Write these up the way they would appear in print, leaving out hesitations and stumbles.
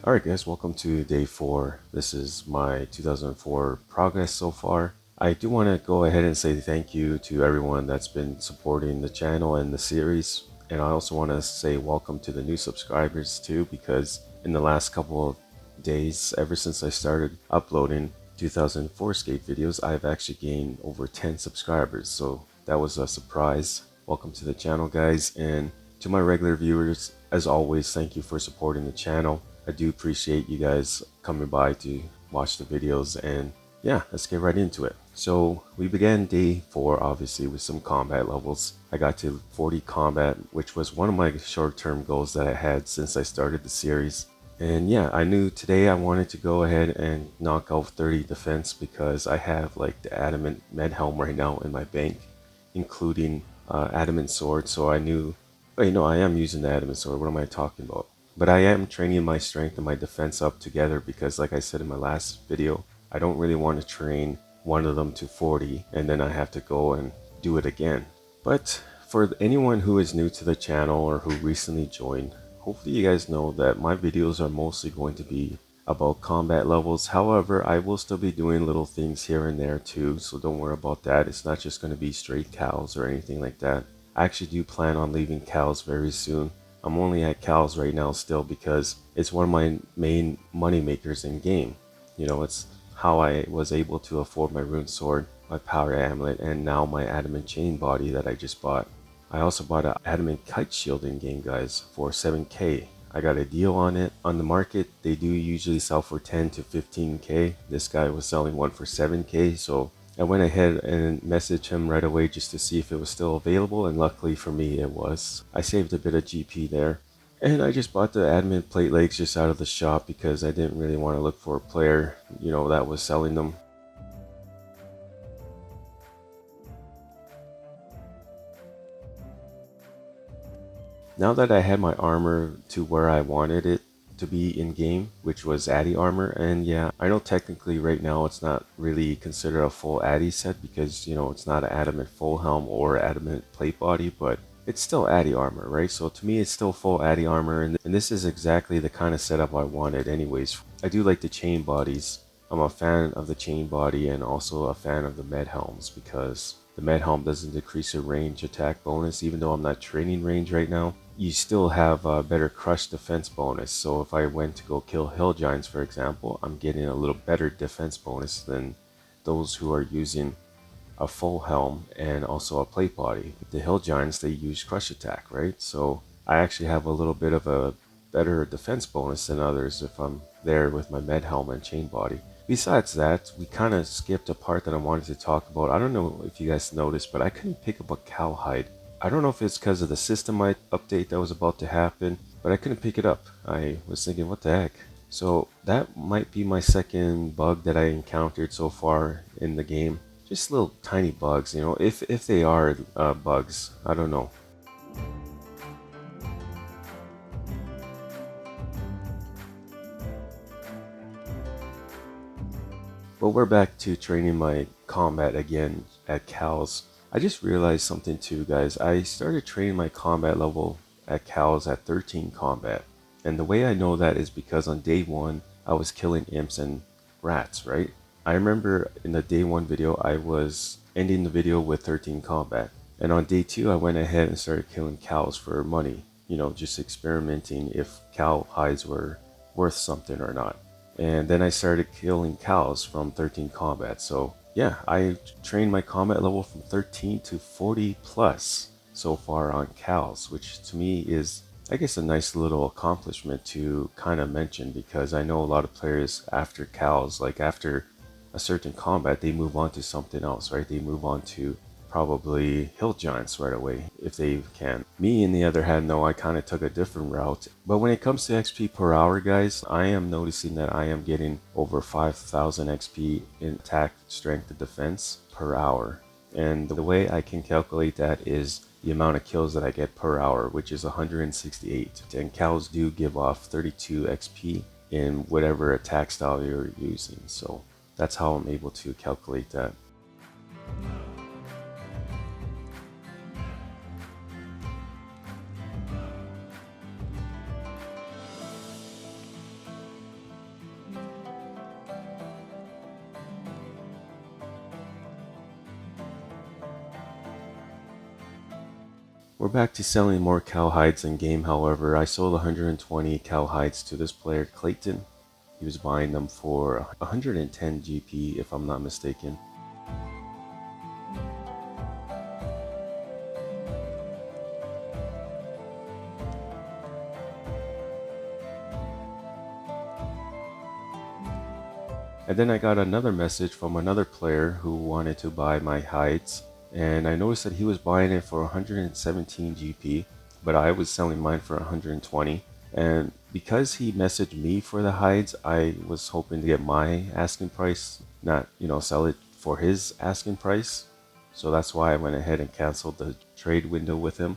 Alright guys, welcome to day 4. This is my 2004 progress so far. I do want to go ahead and say thank you to everyone that's been supporting the channel and the series. And I also want to say welcome to the new subscribers too, because in the last couple of days, ever since I started uploading 2004Scape videos, I've actually gained over 10 subscribers. So that was a surprise. Welcome to the channel guys, and to my regular viewers, as always, thank you for supporting the channel. I do appreciate you guys coming by to watch the videos, and yeah, let's get right into it. So we began day 4 obviously with some combat levels. I got to 40 combat, which was one of my short-term goals that I had since I started the series. And yeah, I knew today I wanted to go ahead and knock out 30 defense because I have like the adamant med helm right now in my bank, including adamant sword. So I knew, wait, no, I am using the adamant sword. What am I talking about? But I am training my strength and my defense up together because, like I said in my last video, I don't really want to train one of them to 40 and then I have to go and do it again. But for anyone who is new to the channel or who recently joined, hopefully you guys know that my videos are mostly going to be about combat levels. However, I will still be doing little things here and there too, so don't worry about that. It's not just going to be straight cows or anything like that. I actually do plan on leaving cows very soon. I'm only at cows right now still because it's one of my main money makers in game. You know, it's how I was able to afford my rune sword, my power amulet, and now my adamant chain body that I just bought. I also bought an adamant kite shield in game guys for 7k. I got a deal on it. On the market, they do usually sell for 10 to 15k. This guy was selling one for 7k, so I went ahead and messaged him right away just to see if it was still available, and luckily for me it was. I saved a bit of GP there. And I just bought the adamant plate legs just out of the shop because I didn't really want to look for a player, you know, that was selling them. Now that I had my armor to where I wanted it to be in game, which was Addy armor, and yeah, I know technically right now it's not really considered a full Addy set because, you know, it's not an adamant full helm or adamant plate body, but it's still Addy armor, right? So to me it's still full Addy armor, and this is exactly the kind of setup I wanted anyways. I do like the chain bodies. I'm a fan of the chain body and also a fan of the med helms because the med helm doesn't decrease your range attack bonus. Even though I'm not training range right now, you still have a better crush defense bonus. So if I went to go kill hill giants, for example, I'm getting a little better defense bonus than those who are using a full helm and also a plate body. The hill giants, they use crush attack, right? So I actually have a little bit of a better defense bonus than others if I'm there with my med helm and chain body. Besides that, we kind of skipped a part that I wanted to talk about. I don't know if you guys noticed, but I couldn't pick up a cowhide. I don't know if it's because of the system update that was about to happen, but I couldn't pick it up. I was thinking, what the heck? So that might be my second bug that I encountered so far in the game. Just little tiny bugs, you know, if they are bugs, I don't know. But we're back to training my combat again at cows. I just realized something too, guys. I started training my combat level at cows at 13 combat. And the way I know that is because on day 1, I was killing imps and rats, right? I remember in the day 1 video, I was ending the video with 13 combat. And on day 2, I went ahead and started killing cows for money. You know, just experimenting if cow hides were worth something or not. And then I started killing cows from 13 combat. So yeah, I trained my combat level from 13 to 40 plus so far on cows, which to me is, I guess, a nice little accomplishment to kind of mention, because I know a lot of players after cows, like after a certain combat, they move on to something else, right? They move on to probably hill giants right away if they can. Me, on the other hand, no, I kind of took a different route. But when it comes to XP per hour, guys, I am noticing that I am getting over 5,000 XP in attack, strength, and defense per hour. And the way I can calculate that is the amount of kills that I get per hour, which is 168. And cows do give off 32 XP in whatever attack style you're using. So that's how I'm able to calculate that. We're back to selling more cow hides in game, however. I sold 120 cow hides to this player, Clayton. He was buying them for 110 GP, if I'm not mistaken. And then I got another message from another player who wanted to buy my hides. And I noticed that he was buying it for 117 GP, but I was selling mine for 120. And because he messaged me for the hides, I was hoping to get my asking price, not, sell it for his asking price. So that's why I went ahead and canceled the trade window with him.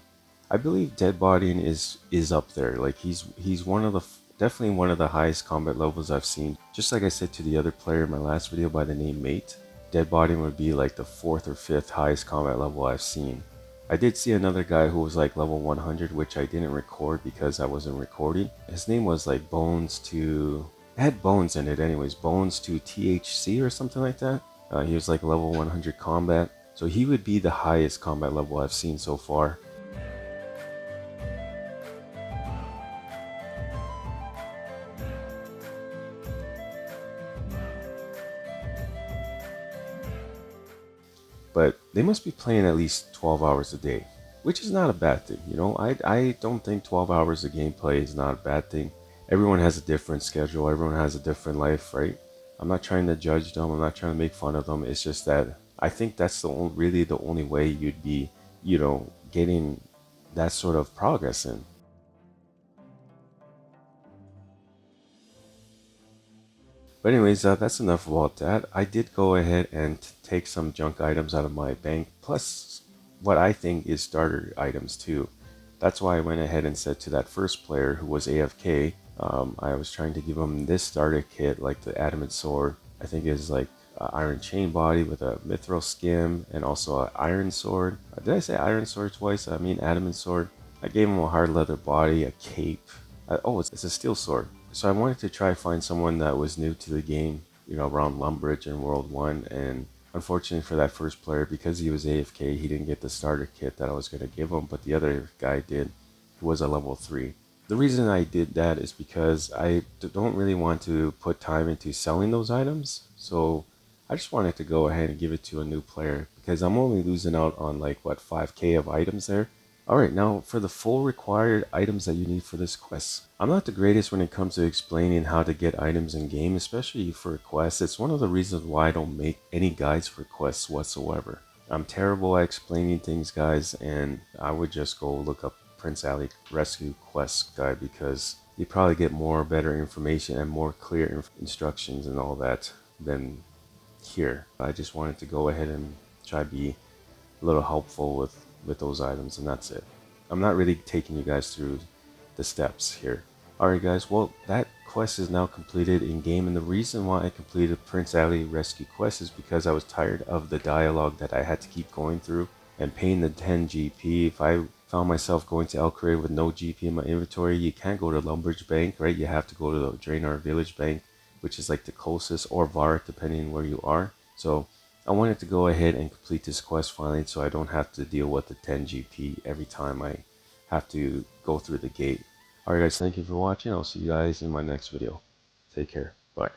I believe dead bodying is up there. Like he's one of the definitely one of the highest combat levels I've seen. Just like I said to the other player in my last video by the name Mate, dead bodying would be like the 4th or 5th highest combat level I've seen. I did see another guy who was like level 100, which I didn't record because I wasn't recording. His name was like Bones to... It had Bones in it anyways. Bones to THC or something like that. He was like level 100 combat. So he would be the highest combat level I've seen so far. But they must be playing at least 12 hours a day, which is not a bad thing. I don't think 12 hours of gameplay is not a bad thing. Everyone has a different schedule. Everyone has a different life, right? I'm not trying to judge them. I'm not trying to make fun of them. It's just that I think that's really the only way you'd be, getting that sort of progress in. But anyways, that's enough about that. I did go ahead and take some junk items out of my bank, plus what I think is starter items too. That's why I went ahead and said to that first player who was AFK, I was trying to give him this starter kit, like the adamant sword. I think is like iron chain body with a mithril skim and also an iron sword. Did I say iron sword twice? I mean adamant sword. I gave him a hard leather body, a cape. Oh, it's a steel sword. So I wanted to try find someone that was new to the game, around Lumbridge and World 1. And unfortunately for that first player, because he was AFK, he didn't get the starter kit that I was going to give him, but the other guy did, who was a level 3. The reason I did that is because I don't really want to put time into selling those items. So I just wanted to go ahead and give it to a new player because I'm only losing out on like, what, 5k of items there. Alright, now for the full required items that you need for this quest. I'm not the greatest when it comes to explaining how to get items in game, especially for quests. It's one of the reasons why I don't make any guides for quests whatsoever. I'm terrible at explaining things, guys, and I would just go look up Prince Ali Rescue Quest guide because you probably get more better information and more clear instructions and all that than here. I just wanted to go ahead and try to be a little helpful with those items, and that's it. I'm not really taking you guys through the steps here. Alright guys, well that quest is now completed in game, and the reason why I completed Prince Ali Rescue Quest is because I was tired of the dialogue that I had to keep going through and paying the 10 GP. If I found myself going to El Correa with no GP in my inventory, you can't go to Lumbridge Bank, right? You have to go to the Draenor Village Bank, which is like the closest, or Varrock depending on where you are. So I wanted to go ahead and complete this quest finally so I don't have to deal with the 10 GP every time I have to go through the gate. Alright guys, thank you for watching. I'll see you guys in my next video. Take care. Bye.